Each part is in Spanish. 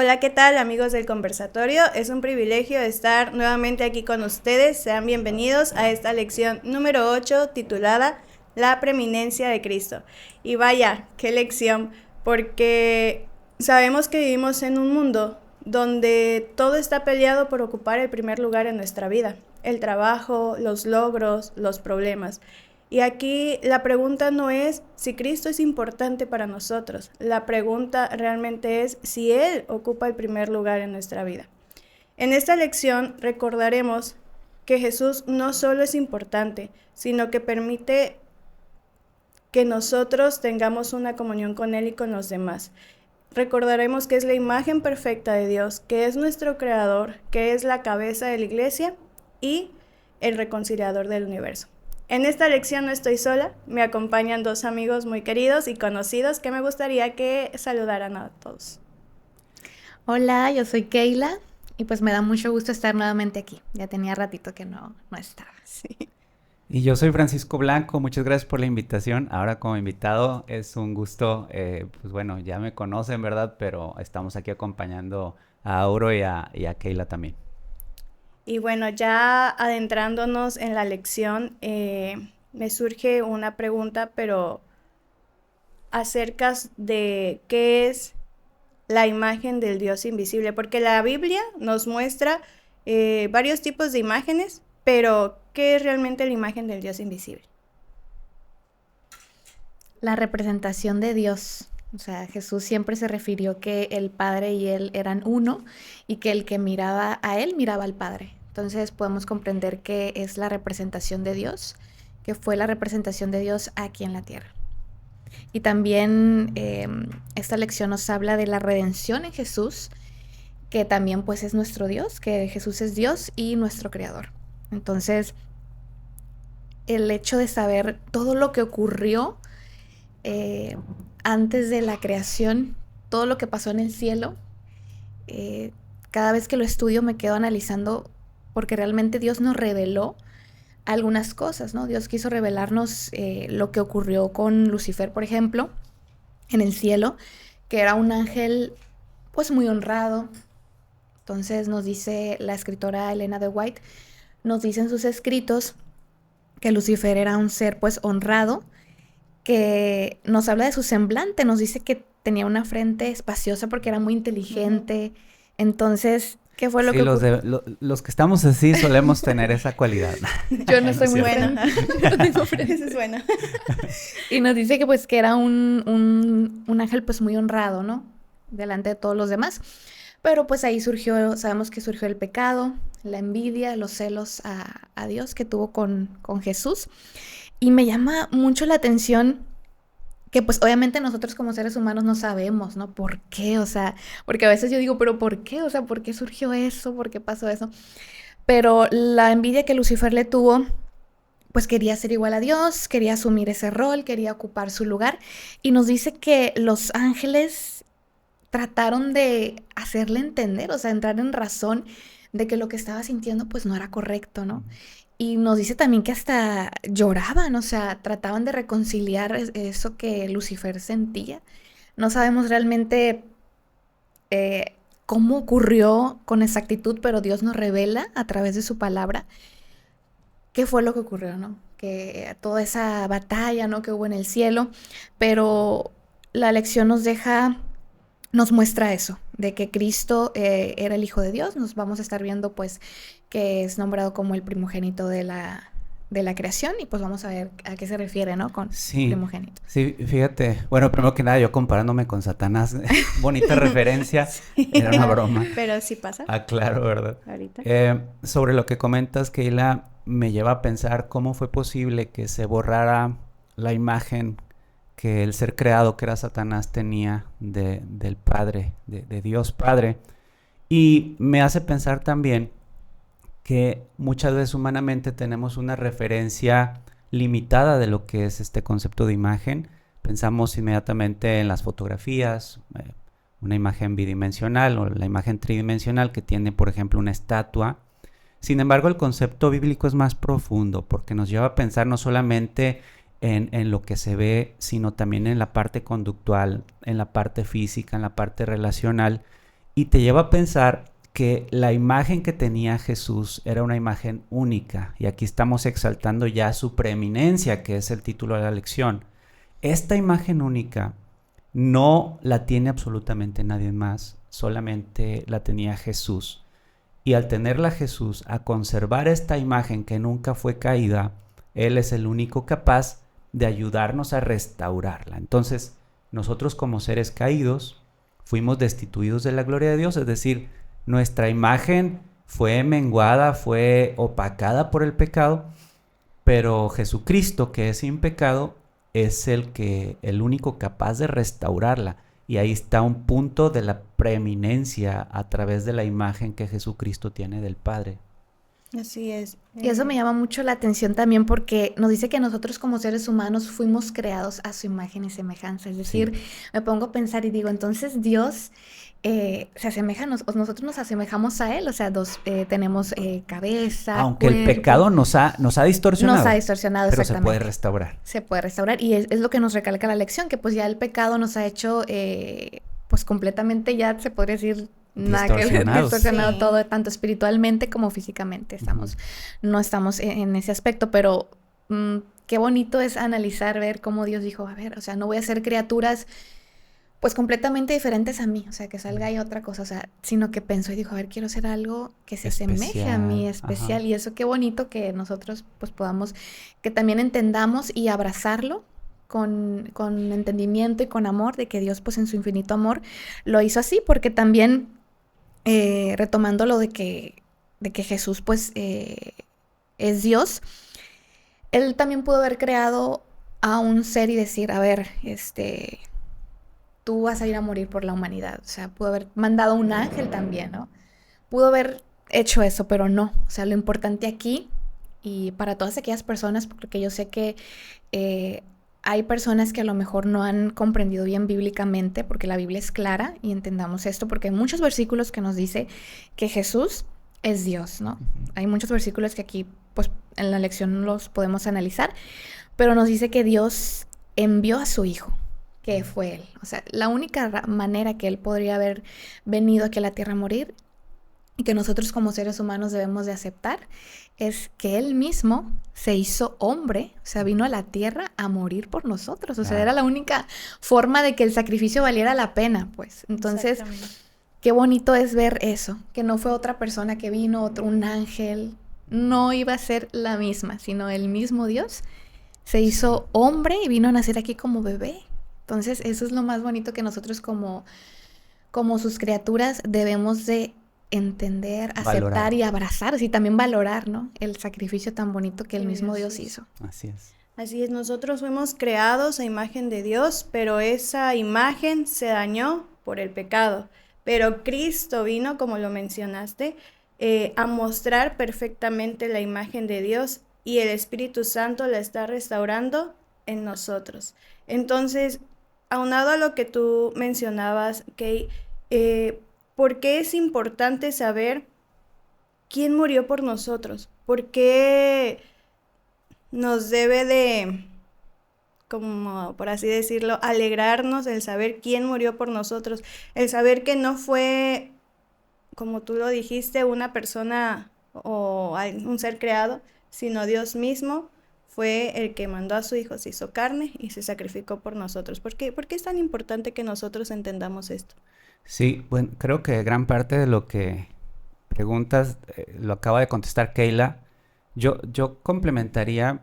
Hola, ¿qué tal amigos del conversatorio? Es un privilegio estar nuevamente aquí con ustedes. Sean bienvenidos a esta lección número 8 titulada La preeminencia de Cristo. Y vaya, qué lección, porque sabemos que vivimos en un mundo donde todo está peleado por ocupar el primer lugar en nuestra vida. El trabajo, los logros, los problemas. Y aquí la pregunta no es si Cristo es importante para nosotros, la pregunta realmente es si Él ocupa el primer lugar en nuestra vida. En esta lección recordaremos que Jesús no solo es importante, sino que permite que nosotros tengamos una comunión con Él y con los demás. Recordaremos que es la imagen perfecta de Dios, que es nuestro creador, que es la cabeza de la iglesia y el reconciliador del universo. En esta lección no estoy sola, me acompañan dos amigos muy queridos y conocidos que me gustaría que saludaran a todos. Hola, yo soy Keila y pues me da mucho gusto estar nuevamente aquí. Ya tenía ratito que no estaba. Sí. Y yo soy Francisco Blanco, muchas gracias por la invitación. Ahora como invitado es un gusto, pues bueno, ya me conocen, ¿verdad? Pero estamos aquí acompañando a Auro y a Keila también. Y bueno, ya adentrándonos en la lección, me surge una pregunta, pero acerca de qué es la imagen del Dios invisible, porque la Biblia nos muestra varios tipos de imágenes, pero ¿qué es realmente la imagen del Dios invisible? La representación de Dios. O sea, Jesús siempre se refirió que el Padre y Él eran uno y que el que miraba a Él miraba al Padre. Entonces podemos comprender que es la representación de Dios, que fue la representación de Dios aquí en la tierra. Y también esta lección nos habla de la redención en Jesús, que también pues es nuestro Dios, que Jesús es Dios y nuestro Creador. Entonces, el hecho de saber todo lo que ocurrió antes de la creación, todo lo que pasó en el cielo, cada vez que lo estudio me quedo analizando porque realmente Dios nos reveló algunas cosas, ¿no? Dios quiso revelarnos lo que ocurrió con Lucifer, por ejemplo, en el cielo, que era un ángel pues muy honrado. Entonces nos dice la escritora Elena de White, nos dice en sus escritos que Lucifer era un ser pues honrado, que nos habla de su semblante, nos dice que tenía una frente espaciosa porque era muy inteligente. Entonces, ¿qué fue lo que ocurrió? Los que estamos así solemos tener esa cualidad. Yo no soy muy buena. No tengo frente. Esa es buena. Y nos dice que pues que era un ángel pues muy honrado, ¿no? Delante de todos los demás. Pero pues ahí sabemos que surgió el pecado, la envidia, los celos a Dios que tuvo con Jesús. Y me llama mucho la atención que pues obviamente nosotros como seres humanos no sabemos, ¿no? ¿Por qué? O sea, porque a veces yo digo, ¿pero por qué? O sea, ¿por qué surgió eso? ¿Por qué pasó eso? Pero la envidia que Lucifer le tuvo, pues quería ser igual a Dios, quería asumir ese rol, quería ocupar su lugar. Y nos dice que los ángeles trataron de hacerle entender, o sea, entrar en razón de que lo que estaba sintiendo pues no era correcto, ¿no? Y nos dice también que hasta lloraban, o sea, trataban de reconciliar eso que Lucifer sentía. No sabemos realmente cómo ocurrió con exactitud, pero Dios nos revela a través de su palabra qué fue lo que ocurrió, ¿no? Que toda esa batalla, ¿no? Que hubo en el cielo, pero la lección nos muestra eso, de que Cristo era el Hijo de Dios. Nos vamos a estar viendo pues que es nombrado como el primogénito de la creación y pues vamos a ver a qué se refiere, ¿no? Con primogénito. Sí, fíjate, bueno, primero que nada yo comparándome con Satanás, bonita referencia, sí. Era una broma. Pero sí pasa. Ah, claro, ¿verdad? Ahorita. Sobre lo que comentas, Keila, me lleva a pensar cómo fue posible que se borrara la imagen que el ser creado, que era Satanás, tenía del Padre, de Dios Padre. Y me hace pensar también que muchas veces humanamente tenemos una referencia limitada de lo que es este concepto de imagen. Pensamos inmediatamente en las fotografías, una imagen bidimensional o la imagen tridimensional que tiene, por ejemplo, una estatua. Sin embargo, el concepto bíblico es más profundo porque nos lleva a pensar no solamente en lo que se ve, sino también en la parte conductual, en la parte física, en la parte relacional. y te lleva a pensar que la imagen que tenía Jesús era una imagen única, y aquí estamos exaltando ya su preeminencia, que es el título de la lección. Esta imagen única no la tiene absolutamente nadie más, solamente la tenía Jesús. Y al tenerla Jesús, a conservar esta imagen que nunca fue caída, Él es el único capaz de ayudarnos a restaurarla. Entonces, nosotros como seres caídos fuimos destituidos de la gloria de Dios, es decir, nuestra imagen fue menguada, fue opacada por el pecado, pero Jesucristo, que es sin pecado, es el único capaz de restaurarla. Y ahí está un punto de la preeminencia a través de la imagen que Jesucristo tiene del Padre. Así es. Y eso me llama mucho la atención también porque nos dice que nosotros como seres humanos fuimos creados a su imagen y semejanza. Es decir, sí, me pongo a pensar y digo, entonces Dios se asemeja, nosotros nos asemejamos a Él, o sea, tenemos cabeza, aunque cuerpo. El pecado nos ha distorsionado. Nos ha distorsionado, pero exactamente. se puede restaurar. Se puede restaurar y es lo que nos recalca la lección, que pues ya el pecado nos ha hecho pues completamente, ya se podría decir, nada que ver, distorsionado, sí, todo, tanto espiritualmente como físicamente. No estamos en ese aspecto, pero qué bonito es analizar, ver cómo Dios dijo, a ver, o sea, no voy a ser criaturas pues completamente diferentes a mí, o sea, que salga ahí otra cosa, o sea, sino que pensó y dijo, a ver, quiero ser algo que se asemeje a mí, especial. Ajá. Y eso qué bonito que nosotros pues podamos, que también entendamos y abrazarlo con entendimiento y con amor, de que Dios pues en su infinito amor lo hizo así, porque también retomando lo de que Jesús pues es Dios, Él también pudo haber creado a un ser y decir, a ver, tú vas a ir a morir por la humanidad. O sea, pudo haber mandado un ángel también, ¿no? Pudo haber hecho eso, pero no. O sea, lo importante aquí, y para todas aquellas personas, porque yo sé que hay personas que a lo mejor no han comprendido bien bíblicamente, porque la Biblia es clara, y entendamos esto, porque hay muchos versículos que nos dice que Jesús es Dios, ¿no? Hay muchos versículos que aquí, pues, en la lección los podemos analizar, pero nos dice que Dios envió a su Hijo, que fue Él. O sea, la única manera que Él podría haber venido aquí a la tierra a morir, y que nosotros como seres humanos debemos de aceptar, es que Él mismo se hizo hombre, o sea, vino a la tierra a morir por nosotros. O sea, era la única forma de que el sacrificio valiera la pena, pues. Entonces, qué bonito es ver eso, que no fue otra persona que vino, un ángel, no iba a ser la misma, sino el mismo Dios se hizo hombre y vino a nacer aquí como bebé. Entonces, eso es lo más bonito que nosotros como sus criaturas debemos de entender, aceptar, valorar y abrazar, y también valorar, ¿no? El sacrificio tan bonito que el mismo Dios hizo. Así es. Así es, nosotros fuimos creados a imagen de Dios, pero esa imagen se dañó por el pecado. Pero Cristo vino, como lo mencionaste, a mostrar perfectamente la imagen de Dios, y el Espíritu Santo la está restaurando en nosotros. Entonces, aunado a lo que tú mencionabas, Kay, ¿por qué es importante saber quién murió por nosotros? ¿Por qué nos debe de, como por así decirlo, alegrarnos el saber quién murió por nosotros? El saber que no fue, como tú lo dijiste, una persona o un ser creado, sino Dios mismo fue el que mandó a su Hijo, se hizo carne y se sacrificó por nosotros. ¿Por qué es tan importante que nosotros entendamos esto? Sí, bueno, creo que gran parte de lo que preguntas lo acaba de contestar Keila. Yo complementaría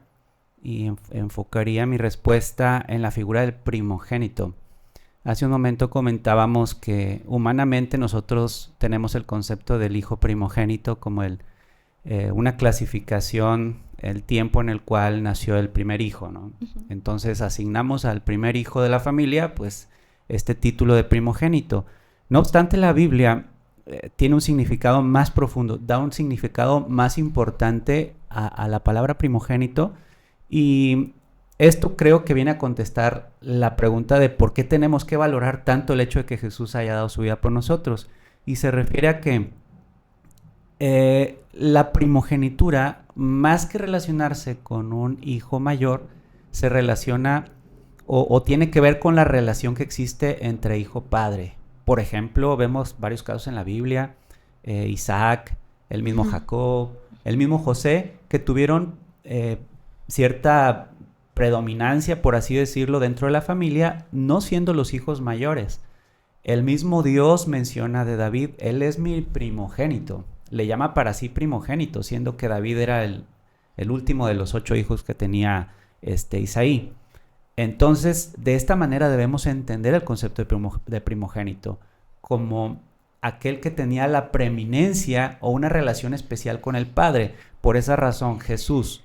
y enfocaría mi respuesta en la figura del primogénito. Hace un momento comentábamos que humanamente nosotros tenemos el concepto del hijo primogénito como una clasificación, el tiempo en el cual nació el primer hijo, ¿no? Uh-huh. Entonces asignamos al primer hijo de la familia, pues, este título de primogénito. No obstante, la Biblia tiene un significado más profundo, da un significado más importante a la palabra primogénito, y esto creo que viene a contestar la pregunta de por qué tenemos que valorar tanto el hecho de que Jesús haya dado su vida por nosotros. Y se refiere a que la primogenitura, más que relacionarse con un hijo mayor, se relaciona o tiene que ver con la relación que existe entre hijo-padre. Por ejemplo, vemos varios casos en la Biblia, Isaac, el mismo Jacob, el mismo José, que tuvieron cierta predominancia, por así decirlo, dentro de la familia, no siendo los hijos mayores. El mismo Dios menciona de David, él es mi primogénito, le llama para sí primogénito, siendo que David era el último de los 8 hijos que tenía Isaí. Entonces, de esta manera debemos entender el concepto de primogénito como aquel que tenía la preeminencia o una relación especial con el Padre. Por esa razón, Jesús,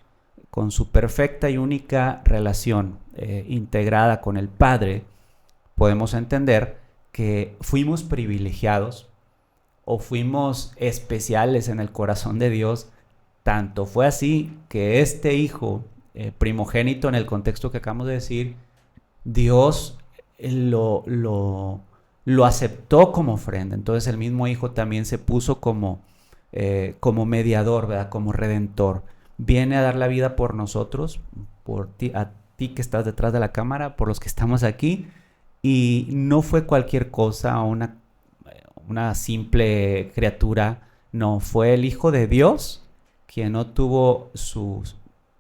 con su perfecta y única relación integrada con el Padre, podemos entender que fuimos privilegiados o fuimos especiales en el corazón de Dios. Tanto fue así que este hijo primogénito, en el contexto que acabamos de decir, Dios lo aceptó como ofrenda. Entonces el mismo hijo también se puso como mediador, ¿verdad? Como redentor. Viene a dar la vida por nosotros, por ti, a ti que estás detrás de la cámara, por los que estamos aquí. Y no fue cualquier cosa, una simple criatura. No, fue el Hijo de Dios quien no tuvo su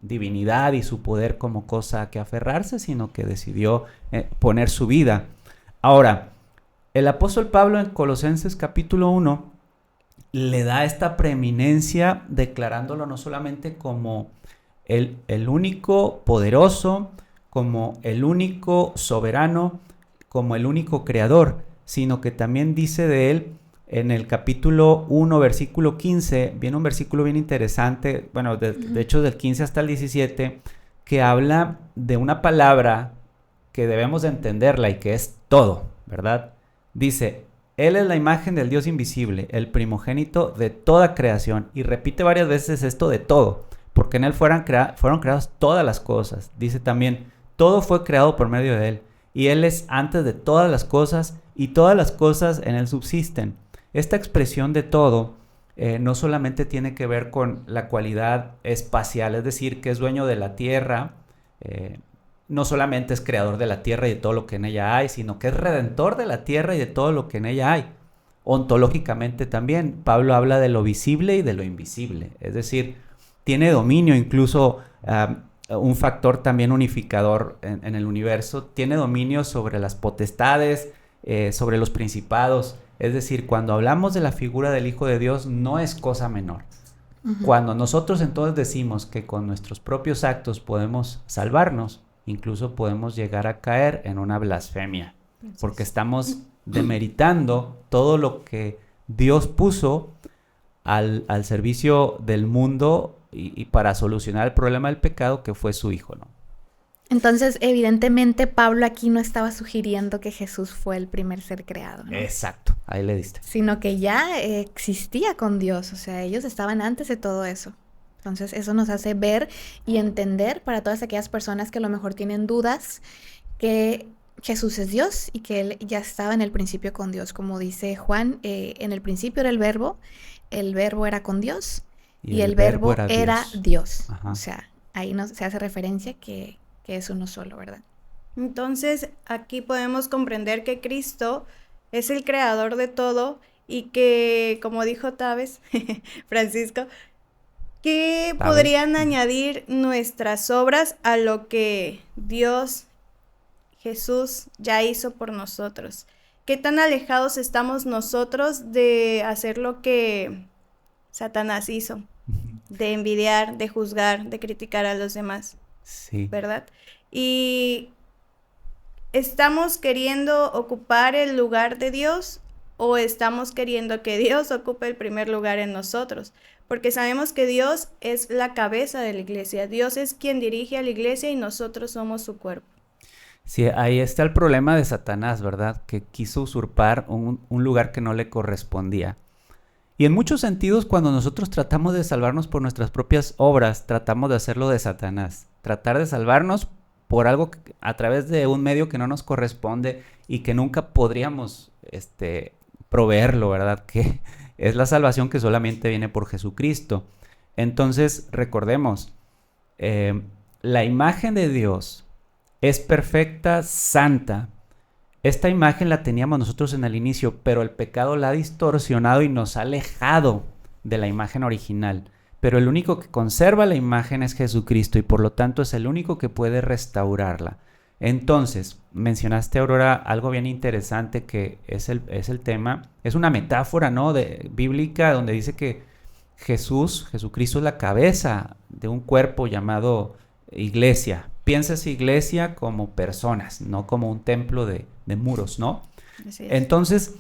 divinidad y su poder como cosa que aferrarse, sino que decidió poner su vida. Ahora, el apóstol Pablo en Colosenses capítulo 1 le da esta preeminencia, declarándolo no solamente como el único poderoso, como el único soberano, como el único creador, sino que también dice de él en el capítulo 1, versículo 15, viene un versículo bien interesante, bueno, de hecho del 15 hasta el 17, que habla de una palabra que debemos de entenderla y que es todo, ¿verdad? Dice, Él es la imagen del Dios invisible, el primogénito de toda creación, y repite varias veces esto de todo, porque en Él fueron creadas todas las cosas. Dice también, todo fue creado por medio de Él, y Él es antes de todas las cosas, y todas las cosas en Él subsisten. Esta expresión de todo no solamente tiene que ver con la cualidad espacial, es decir, que es dueño de la tierra, no solamente es creador de la tierra y de todo lo que en ella hay, sino que es redentor de la tierra y de todo lo que en ella hay. Ontológicamente también, Pablo habla de lo visible y de lo invisible, es decir, tiene dominio, incluso un factor también unificador en el universo, tiene dominio sobre las potestades, sobre los principados. Es decir, cuando hablamos de la figura del Hijo de Dios, no es cosa menor. Cuando nosotros entonces decimos que con nuestros propios actos podemos salvarnos, incluso podemos llegar a caer en una blasfemia, porque estamos demeritando todo lo que Dios puso al servicio del mundo y para solucionar el problema del pecado que fue su Hijo, ¿no? Entonces, evidentemente, Pablo aquí no estaba sugiriendo que Jesús fue el primer ser creado, ¿no? Exacto, ahí le diste. Sino que ya existía con Dios, o sea, ellos estaban antes de todo eso. Entonces, eso nos hace ver y entender para todas aquellas personas que a lo mejor tienen dudas que Jesús es Dios y que Él ya estaba en el principio con Dios. Como dice Juan, en el principio era el verbo era con Dios y el verbo era Dios. O sea, ahí se hace referencia que es uno solo, ¿verdad? Entonces, aquí podemos comprender que Cristo es el creador de todo y que, como dijo Taves, Francisco, que podrían añadir nuestras obras a lo que Dios, Jesús, ya hizo por nosotros. ¿Qué tan alejados estamos nosotros de hacer lo que Satanás hizo? De envidiar, de juzgar, de criticar a los demás. Sí. ¿Verdad? Y ¿estamos queriendo ocupar el lugar de Dios o estamos queriendo que Dios ocupe el primer lugar en nosotros? Porque sabemos que Dios es la cabeza de la iglesia. Dios es quien dirige a la iglesia y nosotros somos su cuerpo. Sí, ahí está el problema de Satanás, ¿verdad? Que quiso usurpar un lugar que no le correspondía. Y en muchos sentidos, cuando nosotros tratamos de salvarnos por nuestras propias obras, tratamos de hacerlo de Satanás. Tratar de salvarnos por algo a través de un medio que no nos corresponde y que nunca podríamos proveerlo, ¿verdad? Que es la salvación que solamente viene por Jesucristo. Entonces, recordemos, la imagen de Dios es perfecta, santa, esta imagen la teníamos nosotros en el inicio, pero el pecado la ha distorsionado y nos ha alejado de la imagen original. Pero el único que conserva la imagen es Jesucristo y por lo tanto es el único que puede restaurarla. Entonces, mencionaste, Aurora, algo bien interesante que es el tema, es una metáfora, ¿no? Bíblica, donde dice que Jesucristo es la cabeza de un cuerpo llamado iglesia. Piensa esa iglesia como personas, no como un templo de muros, ¿no? Así es. Entonces,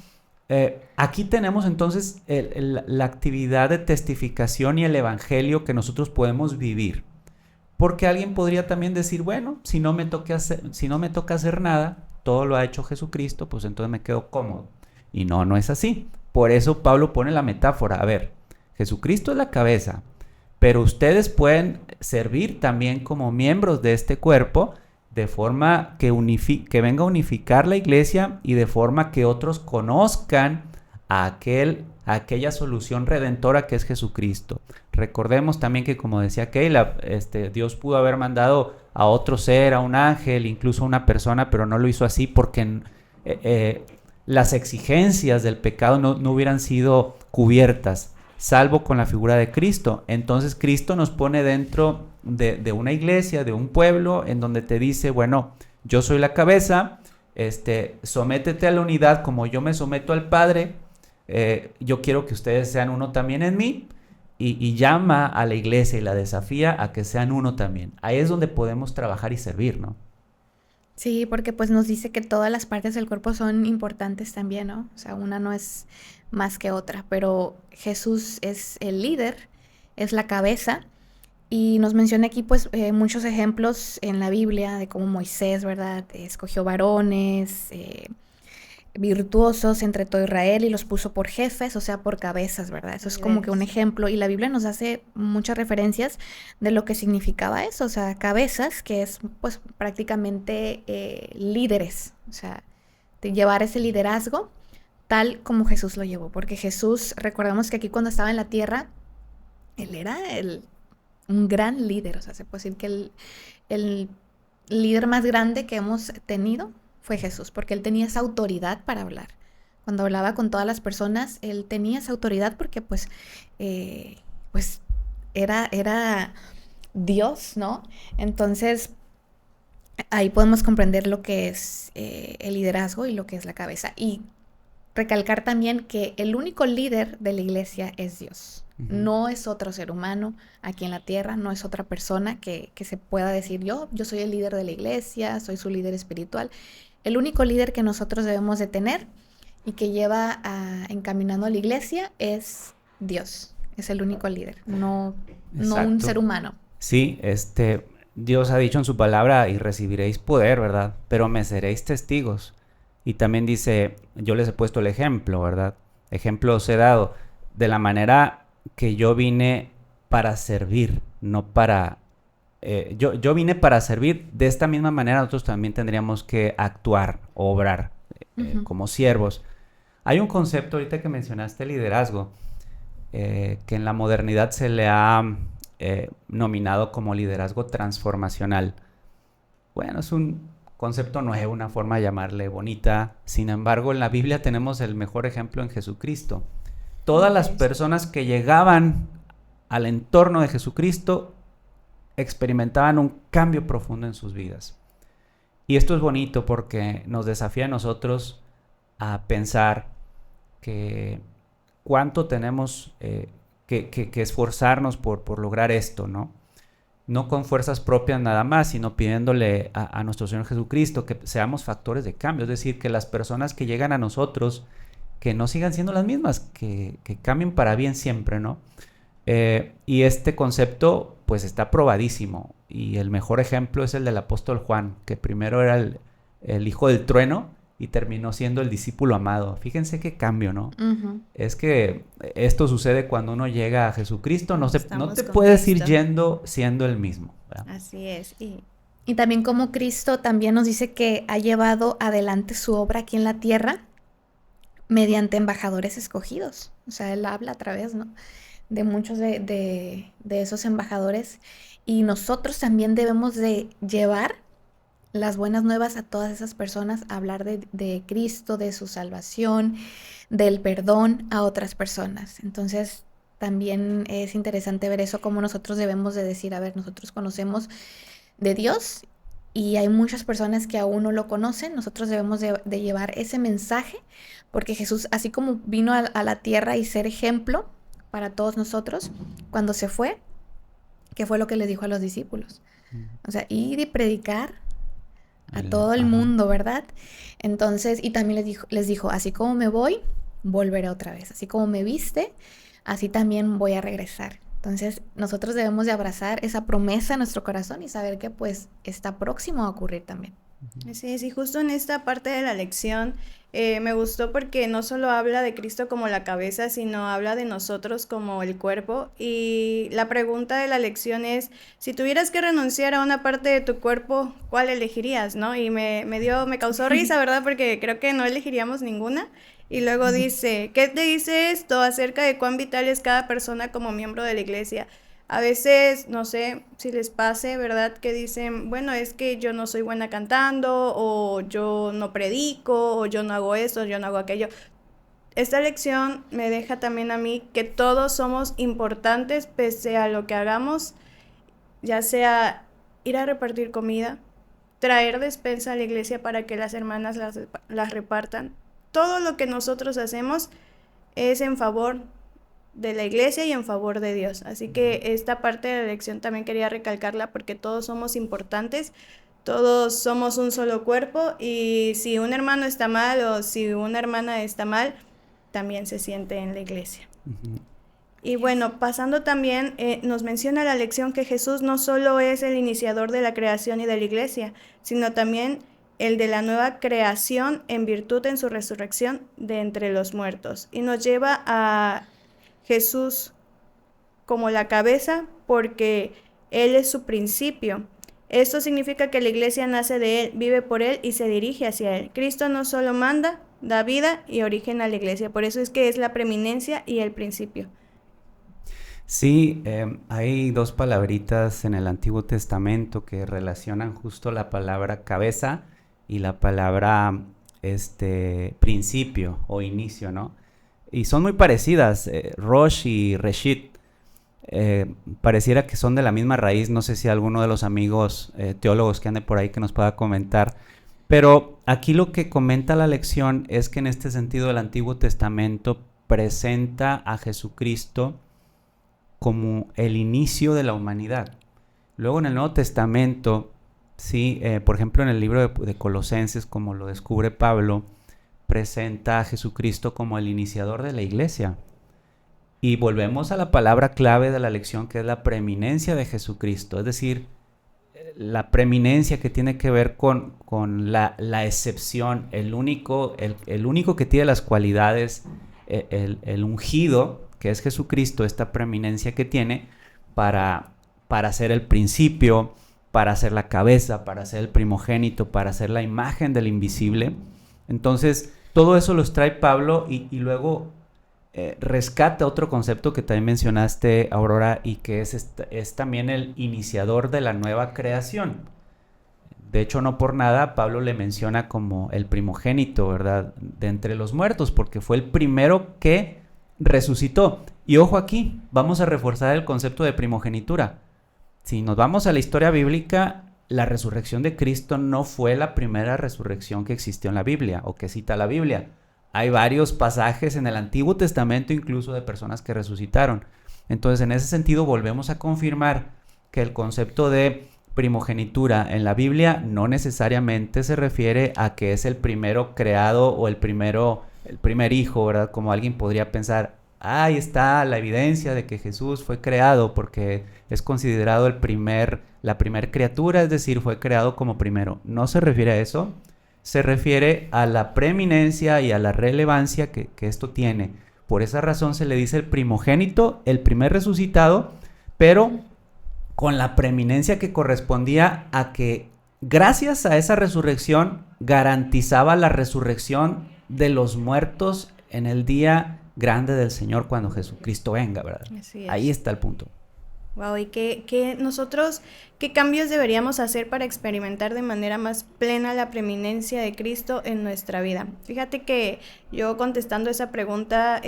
aquí tenemos entonces la actividad de testificación y el evangelio que nosotros podemos vivir. Porque alguien podría también decir, bueno, si no me toca hacer nada, todo lo ha hecho Jesucristo, pues entonces me quedo cómodo. Y no es así. Por eso Pablo pone la metáfora. A ver, Jesucristo es la cabeza, pero ustedes pueden servir también como miembros de este cuerpo de forma que venga a unificar la iglesia y de forma que otros conozcan a aquella solución redentora que es Jesucristo. Recordemos también que, como decía Keila, Dios pudo haber mandado a otro ser, a un ángel, incluso a una persona, pero no lo hizo así porque las exigencias del pecado no hubieran sido cubiertas, salvo con la figura de Cristo. Entonces Cristo nos pone dentro de una iglesia, de un pueblo, en donde te dice, bueno, yo soy la cabeza, sométete a la unidad como yo me someto al Padre, yo quiero que ustedes sean uno también en mí, y llama a la iglesia y la desafía a que sean uno también. Ahí es donde podemos trabajar y servir, ¿no? Sí, porque pues nos dice que todas las partes del cuerpo son importantes también, ¿no? O sea, una no es más que otra, pero Jesús es el líder, es la cabeza, y nos menciona aquí pues muchos ejemplos en la Biblia de cómo Moisés, ¿verdad? Escogió varones virtuosos entre todo Israel y los puso por jefes, o sea, por cabezas, ¿verdad? Eso es como que un ejemplo, y la Biblia nos hace muchas referencias de lo que significaba eso, o sea, cabezas, que es pues prácticamente líderes, o sea, de llevar ese liderazgo tal como Jesús lo llevó, porque Jesús, recordemos que aquí cuando estaba en la tierra, él era un gran líder, o sea, se puede decir que el líder más grande que hemos tenido fue Jesús, porque él tenía esa autoridad para hablar. Cuando hablaba con todas las personas, él tenía esa autoridad porque pues era Dios, ¿no? Entonces, ahí podemos comprender lo que es el liderazgo y lo que es la cabeza. Y recalcar también que el único líder de la iglesia es Dios. No es otro ser humano aquí en la tierra, no es otra persona que se pueda decir yo soy el líder de la iglesia, soy su líder espiritual. El único líder que nosotros debemos de tener y que lleva encaminando a la iglesia es Dios. Es el único líder, no un ser humano. Sí, Dios ha dicho en su palabra, y recibiréis poder, ¿verdad? Pero me seréis testigos. Y también dice, yo les he puesto el ejemplo, ¿verdad? Ejemplo os he dado, de la manera que yo vine para servir, no para... yo vine para servir. De esta misma manera nosotros también tendríamos que actuar, obrar como siervos. Hay un concepto, ahorita que mencionaste liderazgo, que en la modernidad se le ha nominado como liderazgo transformacional. Bueno, es un concepto nuevo, una forma de llamarle bonita. Sin embargo, en la Biblia tenemos el mejor ejemplo en Jesucristo. Todas las personas que llegaban al entorno de Jesucristo experimentaban un cambio profundo en sus vidas. Y esto es bonito porque nos desafía a nosotros a pensar que cuánto tenemos que esforzarnos por lograr esto, ¿no? No con fuerzas propias nada más, sino pidiéndole a nuestro Señor Jesucristo que seamos factores de cambio. Es decir, que las personas que llegan a nosotros, que no sigan siendo las mismas, que cambien para bien siempre, ¿no? Y este concepto pues está probadísimo, y el mejor ejemplo es el del apóstol Juan, que primero era el hijo del trueno y terminó siendo el discípulo amado. Fíjense qué cambio, ¿no? Es que esto sucede cuando uno llega a Jesucristo, no te puedes ir yendo siendo el mismo, ¿verdad? Así es. Y también como Cristo también nos dice que ha llevado adelante su obra aquí en la tierra mediante embajadores escogidos. O sea, él habla a través, ¿no?, de muchos de esos embajadores, y nosotros también debemos de llevar las buenas nuevas a todas esas personas, hablar de Cristo, de su salvación, del perdón a otras personas. Entonces, también es interesante ver eso, cómo nosotros debemos de decir, a ver, nosotros conocemos de Dios y hay muchas personas que aún no lo conocen. Nosotros debemos de llevar ese mensaje, porque Jesús, así como vino a la tierra y ser ejemplo para todos nosotros, cuando se fue, ¿qué fue lo que les dijo a los discípulos? O sea, ir y predicar a todo el mundo, ¿verdad? Entonces, y también les dijo, así como me voy, volveré otra vez. Así como me viste, así también voy a regresar. Entonces, nosotros debemos de abrazar esa promesa en nuestro corazón y saber que pues está próximo a ocurrir también. Así es, y justo en esta parte de la lección me gustó porque no solo habla de Cristo como la cabeza, sino habla de nosotros como el cuerpo. Y la pregunta de la lección es, si tuvieras que renunciar a una parte de tu cuerpo, ¿cuál elegirías, no? Y me causó risa, ¿verdad? Porque creo que no elegiríamos ninguna. Y luego dice, ¿qué te dice esto acerca de cuán vital es cada persona como miembro de la iglesia? A veces, no sé si les pase, ¿verdad? Que dicen, bueno, es que yo no soy buena cantando, o yo no predico, o yo no hago esto, yo no hago aquello. Esta lección me deja también a mí que todos somos importantes pese a lo que hagamos, ya sea ir a repartir comida, traer despensa a la iglesia para que las hermanas las repartan. Todo lo que nosotros hacemos es en favor de la iglesia y en favor de Dios. Así que esta parte de la lección también quería recalcarla porque todos somos importantes, todos somos un solo cuerpo y si un hermano está mal o si una hermana está mal, también se siente en la iglesia. Y bueno, pasando también, nos menciona la lección que Jesús no solo es el iniciador de la creación y de la iglesia, sino también el de la nueva creación en virtud en su resurrección de entre los muertos. Y nos lleva a Jesús como la cabeza porque Él es su principio. Esto significa que la iglesia nace de Él, vive por Él y se dirige hacia Él. Cristo no solo manda, da vida y origen a la iglesia. Por eso es que es la preeminencia y el principio. Sí, hay dos palabritas en el Antiguo Testamento que relacionan justo la palabra cabeza y la palabra principio o inicio, ¿no? Y son muy parecidas, Rosh y Reshit. Pareciera que son de la misma raíz. No sé si alguno de los amigos teólogos que ande por ahí que nos pueda comentar. Pero aquí lo que comenta la lección es que en este sentido el Antiguo Testamento presenta a Jesucristo como el inicio de la humanidad. Luego en el Nuevo Testamento, sí, por ejemplo en el libro de Colosenses, como lo descubre Pablo, presenta a Jesucristo como el iniciador de la iglesia. Y volvemos a la palabra clave de la lección, que es la preeminencia de Jesucristo, es decir, la preeminencia que tiene que ver con la excepción, el único que tiene las cualidades, el ungido, que es Jesucristo, esta preeminencia que tiene para ser el principio, para ser la cabeza, para ser el primogénito, para ser la imagen del invisible. Entonces, todo eso lo trae Pablo y luego rescata otro concepto que también mencionaste, Aurora, y que es también el iniciador de la nueva creación. De hecho, no por nada Pablo le menciona como el primogénito, ¿verdad?, de entre los muertos, porque fue el primero que resucitó. Y ojo aquí, vamos a reforzar el concepto de primogenitura. Si nos vamos a la historia bíblica, la resurrección de Cristo no fue la primera resurrección que existió en la Biblia o que cita la Biblia. Hay varios pasajes en el Antiguo Testamento incluso de personas que resucitaron. Entonces, en ese sentido, volvemos a confirmar que el concepto de primogenitura en la Biblia no necesariamente se refiere a que es el primero creado o el primer hijo, ¿verdad? Como alguien podría pensar, ahí está la evidencia de que Jesús fue creado porque es considerado la primer criatura, es decir, fue creado como primero. No se refiere a eso. Se refiere a la preeminencia y a la relevancia que esto tiene. Por esa razón se le dice el primogénito, el primer resucitado, pero con la preeminencia que correspondía a que gracias a esa resurrección garantizaba la resurrección de los muertos en el día grande del Señor cuando Jesucristo venga, ¿verdad? Así es. Ahí está el punto. Wow, y qué cambios deberíamos hacer para experimentar de manera más plena la preeminencia de Cristo en nuestra vida. Fíjate que yo contestando esa pregunta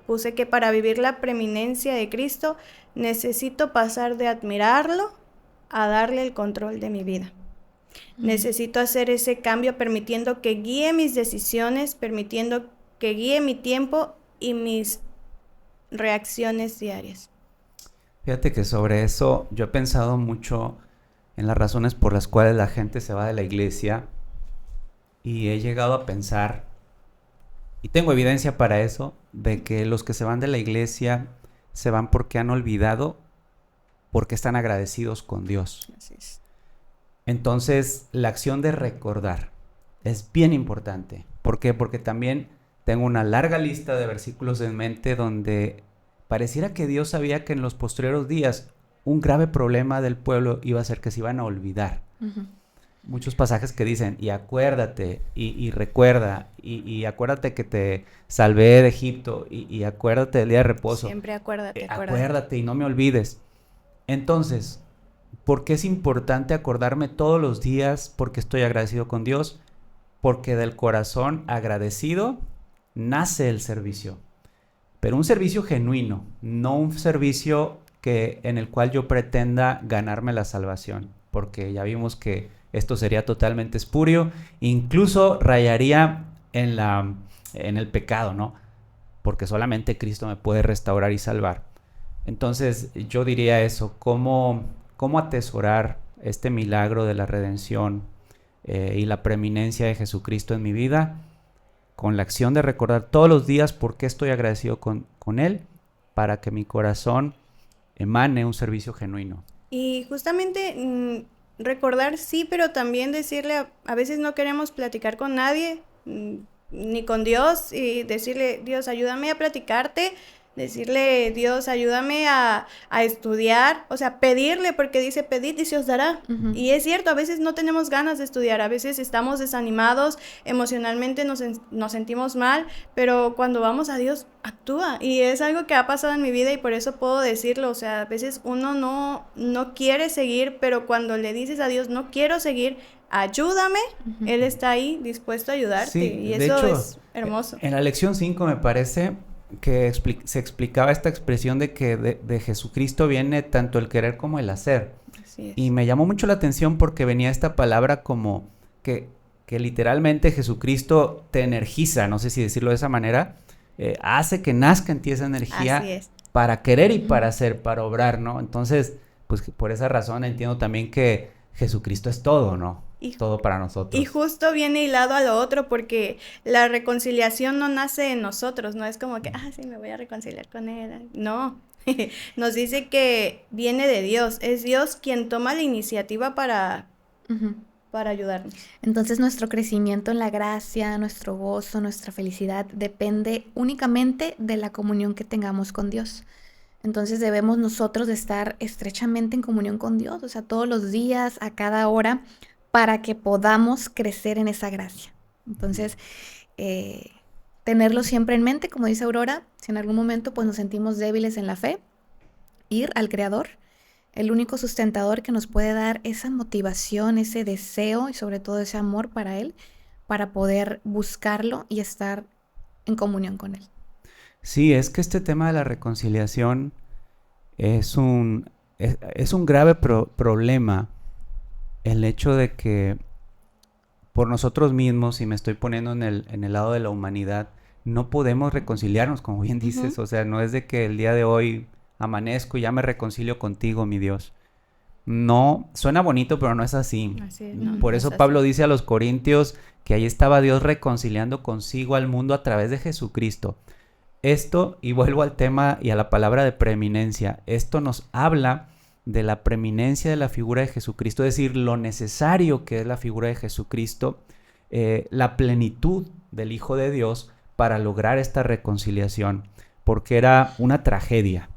puse que para vivir la preeminencia de Cristo necesito pasar de admirarlo a darle el control de mi vida. Necesito hacer ese cambio permitiendo que guíe mis decisiones, permitiendo que guíe mi tiempo y mis reacciones diarias. Fíjate que sobre eso yo he pensado mucho en las razones por las cuales la gente se va de la iglesia y he llegado a pensar, y tengo evidencia para eso, de que los que se van de la iglesia se van porque han olvidado, porque están agradecidos con Dios. Así es. Entonces, la acción de recordar es bien importante. ¿Por qué? Porque también tengo una larga lista de versículos en mente donde pareciera que Dios sabía que en los posteriores días un grave problema del pueblo iba a ser que se iban a olvidar. Ujú. Muchos pasajes que dicen, y acuérdate, y recuerda, y acuérdate que te salvé de Egipto, y acuérdate del día de reposo. Siempre acuérdate. Acuérdate y no me olvides. Entonces, ¿por qué es importante acordarme todos los días? Porque estoy agradecido con Dios. Porque del corazón agradecido nace el servicio. Pero un servicio genuino, no un servicio en el cual yo pretenda ganarme la salvación. Porque ya vimos que esto sería totalmente espurio. Incluso rayaría en el pecado, ¿no? Porque solamente Cristo me puede restaurar y salvar. Entonces yo diría eso, ¿cómo atesorar este milagro de la redención y la preeminencia de Jesucristo en mi vida? Con la acción de recordar todos los días por qué estoy agradecido con Él, para que mi corazón emane un servicio genuino. Y justamente recordar sí, pero también decirle, a veces no queremos platicar con nadie, ni con Dios, y decirle, Dios, ayúdame a platicarte, decirle, Dios, ayúdame a estudiar, o sea, pedirle, porque dice, pedid y se os dará. Ujú. Y es cierto, a veces no tenemos ganas de estudiar, a veces estamos desanimados, emocionalmente nos sentimos mal, pero cuando vamos a Dios, actúa. Y es algo que ha pasado en mi vida y por eso puedo decirlo, o sea, a veces uno no quiere seguir, pero cuando le dices a Dios, no quiero seguir, ayúdame, Ujú. Él está ahí dispuesto a ayudarte. Sí, Y de eso hecho, es hermoso. En la lección 5 me parece que se explicaba esta expresión de que de Jesucristo viene tanto el querer como el hacer. Así es. Y me llamó mucho la atención porque venía esta palabra como que literalmente Jesucristo te energiza, no sé si decirlo de esa manera, hace que nazca en ti esa energía Así es. para querer y para hacer, para obrar, ¿no? Entonces, pues por esa razón entiendo también que Jesucristo es todo, ¿no? Y- Todo para nosotros. Y justo viene hilado a lo otro porque la reconciliación no nace en nosotros, no es como que, sí, me voy a reconciliar con él. No, nos dice que viene de Dios, es Dios quien toma la iniciativa para Ujú. ayudarnos. Entonces nuestro crecimiento en la gracia, nuestro gozo, nuestra felicidad depende únicamente de la comunión que tengamos con Dios. Entonces debemos nosotros de estar estrechamente en comunión con Dios, o sea, todos los días, a cada hora, para que podamos crecer en esa gracia. Entonces, tenerlo siempre en mente, como dice Aurora, si en algún momento pues nos sentimos débiles en la fe, ir al Creador, el único sustentador que nos puede dar esa motivación, ese deseo y sobre todo ese amor para Él, para poder buscarlo y estar en comunión con Él. Sí, es que este tema de la reconciliación es un grave problema. El hecho de que por nosotros mismos, y me estoy poniendo en el lado de la humanidad, no podemos reconciliarnos, como bien dices. Ujú. O sea, no es de que el día de hoy amanezco y ya me reconcilio contigo, mi Dios. No, suena bonito, pero no es así. Así es, no, Por no eso es así. Pablo dice a los Corintios que ahí estaba Dios reconciliando consigo al mundo a través de Jesucristo. Esto, y vuelvo al tema y a la palabra de preeminencia, esto nos habla de la preeminencia de la figura de Jesucristo, es decir, lo necesario que es la figura de Jesucristo, la plenitud del Hijo de Dios para lograr esta reconciliación, porque era una tragedia.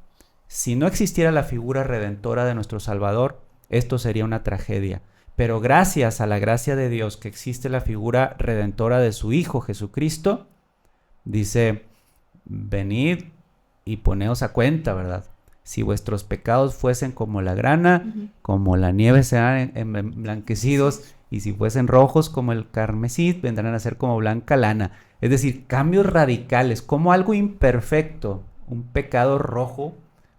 Si no existiera la figura redentora de nuestro Salvador, esto sería una tragedia. Pero gracias a la gracia de Dios que existe la figura redentora de su Hijo Jesucristo, dice, venid y poneos a cuenta, ¿verdad? si vuestros pecados fuesen como la grana, como la nieve serán emblanquecidos, y si fuesen rojos como el carmesí, vendrán a ser como blanca lana. Es decir, cambios radicales, como algo imperfecto, un pecado rojo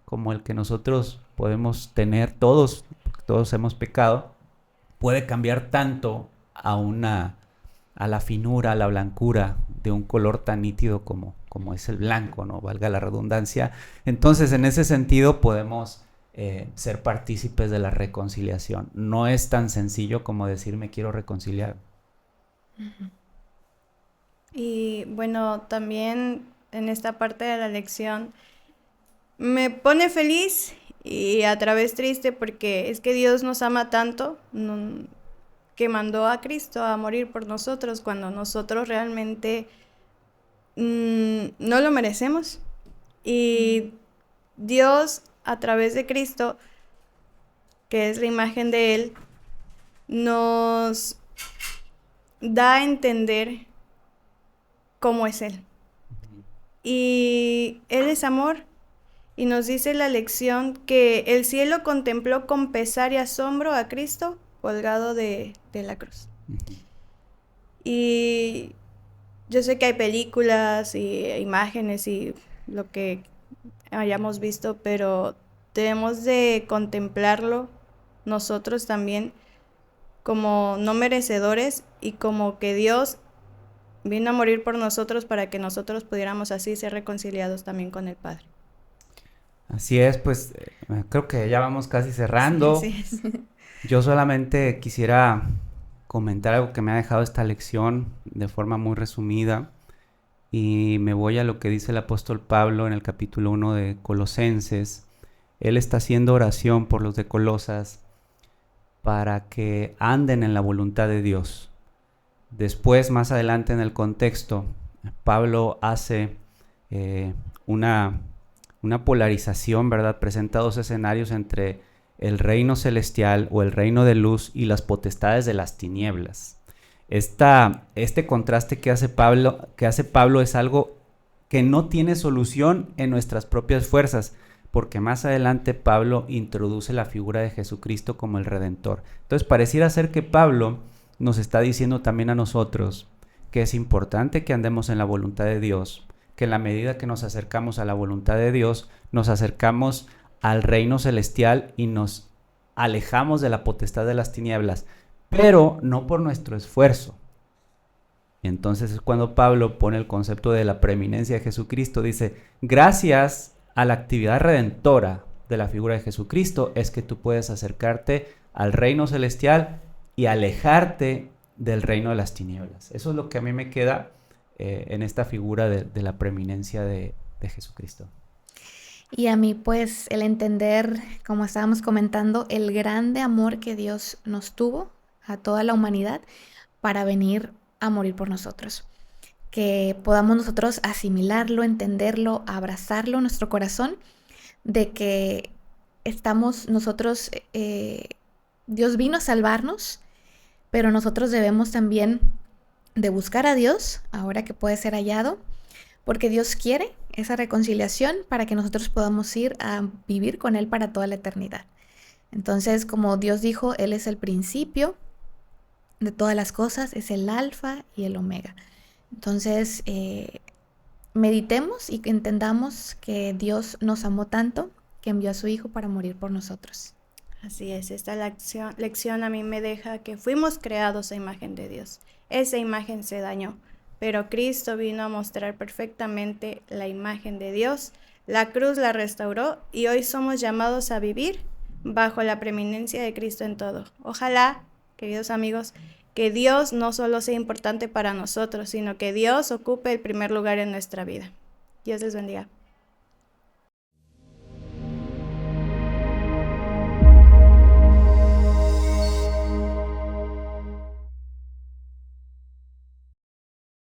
como el que nosotros podemos tener, todos hemos pecado, puede cambiar tanto a la finura, a la blancura de un color tan nítido como es el blanco, ¿no? Valga la redundancia. Entonces, en ese sentido podemos ser partícipes de la reconciliación. No es tan sencillo como decir me quiero reconciliar. Y bueno, también en esta parte de la lección me pone feliz y a través triste, porque es que Dios nos ama tanto, que mandó a Cristo a morir por nosotros cuando nosotros realmente no lo merecemos. Y Dios, a través de Cristo, que es la imagen de Él, nos da a entender cómo es Él. Y Él es amor. Y nos dice la lección que el cielo contempló con pesar y asombro a Cristo colgado de la cruz. Y yo sé que hay películas y imágenes y lo que hayamos visto, pero debemos de contemplarlo nosotros también como no merecedores, y como que Dios vino a morir por nosotros para que nosotros pudiéramos así ser reconciliados también con el Padre. Así es, pues creo que ya vamos casi cerrando. Sí, sí. Yo solamente quisiera comentar algo que me ha dejado esta lección de forma muy resumida, y me voy a lo que dice el apóstol Pablo en el capítulo 1 de Colosenses. Él está haciendo oración por los de Colosas para que anden en la voluntad de Dios. Después, más adelante en el contexto, Pablo hace una polarización, ¿verdad? Presenta dos escenarios entre el reino celestial o el reino de luz y las potestades de las tinieblas. Este contraste que hace Pablo es algo que no tiene solución en nuestras propias fuerzas, porque más adelante Pablo introduce la figura de Jesucristo como el Redentor. Entonces pareciera ser que Pablo nos está diciendo también a nosotros que es importante que andemos en la voluntad de Dios, que en la medida que nos acercamos a la voluntad de Dios, nos acercamos al reino celestial y nos alejamos de la potestad de las tinieblas, pero no por nuestro esfuerzo. Y entonces es cuando Pablo pone el concepto de la preeminencia de Jesucristo. Dice, gracias a la actividad redentora de la figura de Jesucristo es que tú puedes acercarte al reino celestial y alejarte del reino de las tinieblas. Eso es lo que a mí me queda en esta figura de la preeminencia de Jesucristo. Y a mí, pues, el entender, como estábamos comentando, el grande amor que Dios nos tuvo a toda la humanidad para venir a morir por nosotros. Que podamos nosotros asimilarlo, entenderlo, abrazarlo en nuestro corazón, de que estamos nosotros, Dios vino a salvarnos, pero nosotros debemos también de buscar a Dios, ahora que puede ser hallado, porque Dios quiere esa reconciliación para que nosotros podamos ir a vivir con Él para toda la eternidad. Entonces, como Dios dijo, Él es el principio de todas las cosas, es el alfa y el omega. Entonces, meditemos y entendamos que Dios nos amó tanto que envió a su Hijo para morir por nosotros. Así es, esta lección a mí me deja que fuimos creados a imagen de Dios. Esa imagen se dañó, pero Cristo vino a mostrar perfectamente la imagen de Dios. La cruz la restauró y hoy somos llamados a vivir bajo la preeminencia de Cristo en todo. Ojalá, queridos amigos, que Dios no solo sea importante para nosotros, sino que Dios ocupe el primer lugar en nuestra vida. Dios les bendiga.